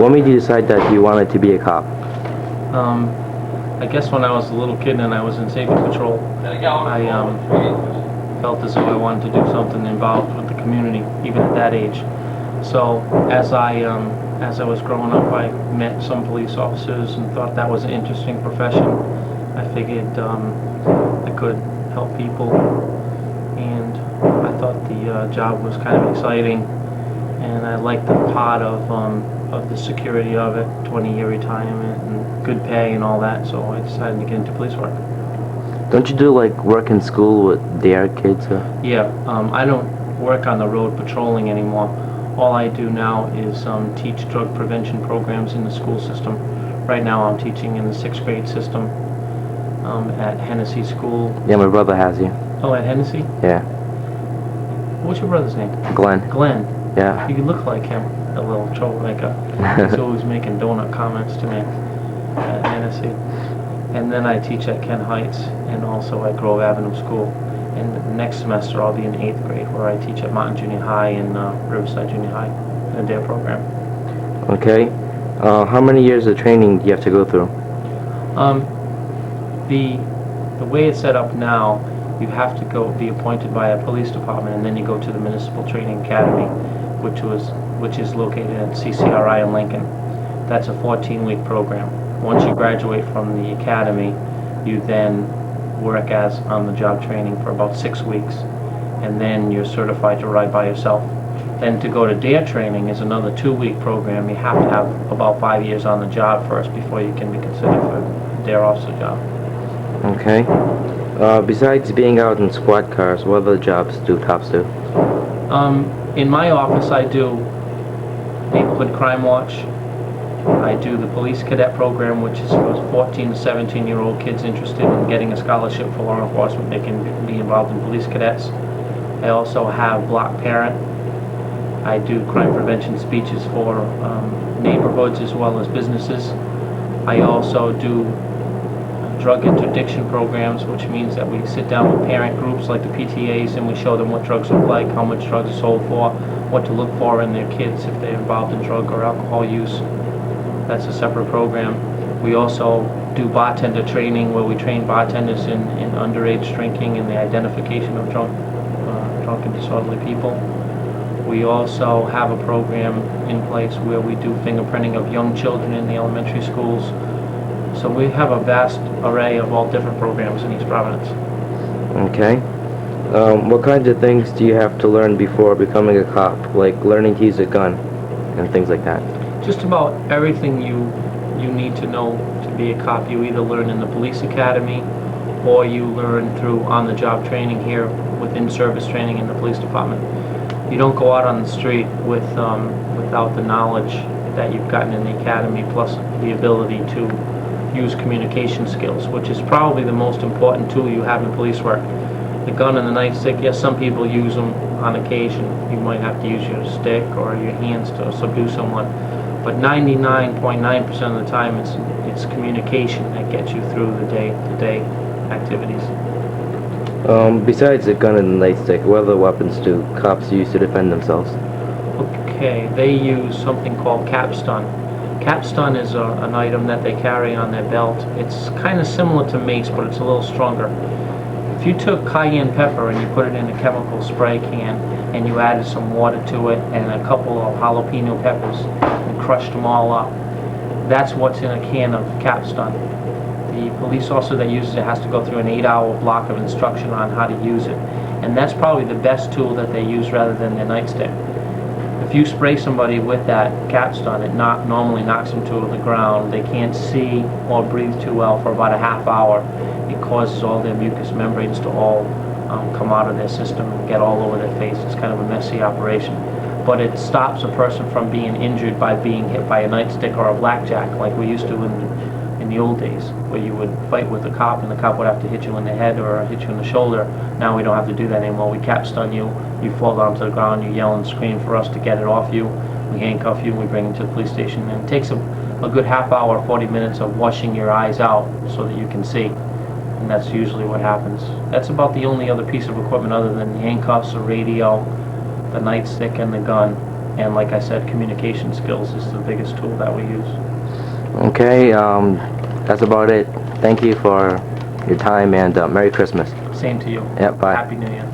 What made you decide that you wanted to be a cop? I guess when I was a little kid and I was in safety patrol, I felt as though I wanted to do something involved with the community, even at that age. So as I was growing up, I met some police officers and thought that was an interesting profession. I figured I could help people, and I thought the job was kind of exciting, and I liked the part of the security of it, 20-year retirement and good pay and all that, so I decided to get into police work. Don't you do like work in school with their kids? Yeah, I don't work on the road patrolling anymore. All I do now is teach drug prevention programs in the school system. Right now I'm teaching in the 6th grade system at Hennessy School. Yeah, my brother has you. Oh, at Hennessy? Yeah. What's your brother's name? Glenn. Glenn. Yeah. You look like him, a little troublemaker. He's always making donut comments to me at Hennessy. And then I teach at Kent Heights and also at Grove Avenue School. And next semester I'll be in 8th grade, where I teach at Mountain Junior High and Riverside Junior High in a day program. Okay. How many years of training do you have to go through? The way it's set up now, you have to go be appointed by a police department, and then you go to the Municipal Training Academy, which is located at CCRI in Lincoln. That's a 14-week program. Once you graduate from the academy, you then work as on-the-job training for about 6 weeks, and then you're certified to ride by yourself. Then to go to DARE training is another 2-week program. You have to have about 5 years on the job first before you can be considered for a DARE officer job. Okay. Besides being out in squad cars, what other jobs do cops do? In my office I do neighborhood crime watch. I do the police cadet program, which is for 14 to 17-year-old kids interested in getting a scholarship for law enforcement. They can be involved in police cadets. I also have block parent. I do crime prevention speeches for neighborhoods as well as businesses. I also do drug interdiction programs, which means that we sit down with parent groups like the PTAs and we show them what drugs look like, how much drugs are sold for, what to look for in their kids if they're involved in drug or alcohol use. That's a separate program. We also do bartender training, where we train bartenders in underage drinking and the identification of drunk and disorderly people. We also have a program in place where we do fingerprinting of young children in the elementary schools. So we have a vast array of all different programs in East Providence. Okay. What kinds of things do you have to learn before becoming a cop, like learning to use a gun and things like that? Just about everything you need to know to be a cop. You either learn in the police academy or you learn through on-the-job training here with in-service training in the police department. You don't go out on the street without the knowledge that you've gotten in the academy, plus the ability to use communication skills, which is probably the most important tool you have in police work. The gun and the nightstick, yes, some people use them on occasion. You might have to use your stick or your hands to subdue someone, but 99.9% of the time it's communication that gets you through the day-to-day activities. Besides the gun and the nightstick, what other weapons do cops use to defend themselves? Okay, they use something called capstun. Capstun is an item that they carry on their belt. It's kind of similar to mace, but it's a little stronger. If you took cayenne pepper and you put it in a chemical spray can and you added some water to it and a couple of jalapeno peppers and crushed them all up, that's what's in a can of capstun. The police officer that uses it has to go through an 8-hour block of instruction on how to use it, and that's probably the best tool that they use rather than their nightstick. If you spray somebody with that capstun, it normally knocks them to the ground. They can't see or breathe too well for about a half hour. It causes all their mucous membranes to all come out of their system and get all over their face. It's kind of a messy operation. But it stops a person from being injured by being hit by a nightstick or a blackjack, like we used to in the old days, where you would fight with the cop and the cop would have to hit you in the head or hit you in the shoulder. Now we don't have to do that anymore. We capstun you, you fall down to the ground, you yell and scream for us to get it off you. We handcuff you, we bring you to the police station, and it takes a good half hour, 40 minutes of washing your eyes out so that you can see. And that's usually what happens. That's about the only other piece of equipment other than the handcuffs, the radio, the nightstick, and the gun. And like I said, communication skills is the biggest tool that we use. Okay, that's about it. Thank you for your time, and Merry Christmas. Same to you. Yep, bye. Happy New Year.